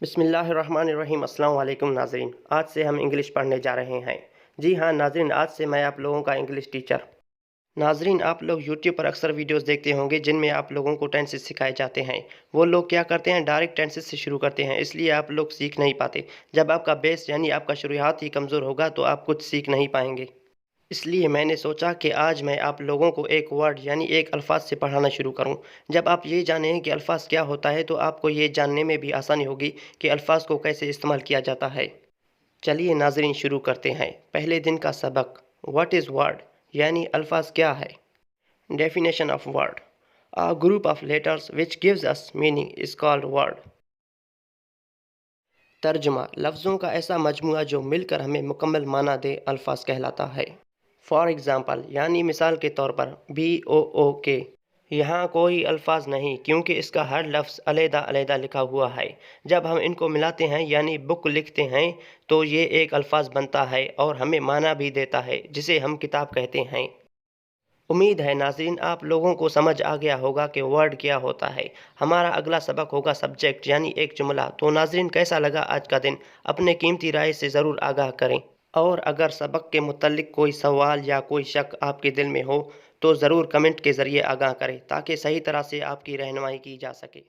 बिस्मिल्लाहिर्रहमानिर्रहीम। अस्सलाम वालेकुम नाज़रीन। आज से हम इंग्लिश पढ़ने जा रहे हैं। जी हाँ नाज़रीन, आज से मैं आप लोगों का इंग्लिश टीचर। नाज़रीन, आप लोग यूट्यूब पर अक्सर वीडियोस देखते होंगे जिनमें आप लोगों को टेंसेस सिखाए जाते हैं। वो लोग क्या करते हैं, डायरेक्ट टेंसेस से शुरू करते हैं, इसलिए आप लोग सीख नहीं पाते। जब आपका बेस यानी आपका शुरुआत ही कमज़ोर होगा तो आप कुछ सीख नहीं पाएंगे। इसलिए मैंने सोचा कि आज मैं आप लोगों को एक वर्ड यानी एक अल्फाज से पढ़ाना शुरू करूं। जब आप ये जानें कि अल्फाज क्या होता है तो आपको ये जानने में भी आसानी होगी कि अल्फाज को कैसे इस्तेमाल किया जाता है। चलिए नाज़रीन, शुरू करते हैं। पहले दिन का सबक, व्हाट इज़ वर्ड यानी अल्फाज क्या है। Definition of word, a group of letters which gives us meaning is called word. तर्जुमा, लफ्ज़ों का ऐसा मजमूआ जो मिलकर हमें मुकम्मल माना दे अल्फाज कहलाता है। फॉर एग्ज़ाम्पल यानी मिसाल के तौर पर BOOK, यहाँ कोई अल्फाज नहीं क्योंकि इसका हर लफ्ज़ अलग-अलग लिखा हुआ है। जब हम इनको मिलाते हैं यानी बुक लिखते हैं तो ये एक अल्फाज बनता है और हमें माना भी देता है जिसे हम किताब कहते हैं। उम्मीद है नाज़रीन आप लोगों को समझ आ गया होगा कि वर्ड क्या होता है। हमारा अगला सबक होगा सब्जेक्ट यानी एक जुमला। तो नाज़रीन, कैसा लगा आज का दिन, अपने कीमती राय से ज़रूर आगाह करें। और अगर सबक के मुतल्लिक कोई सवाल या कोई शक आपके दिल में हो तो ज़रूर कमेंट के ज़रिए आगाह करें ताकि सही तरह से आपकी रहनुमाई की जा सके।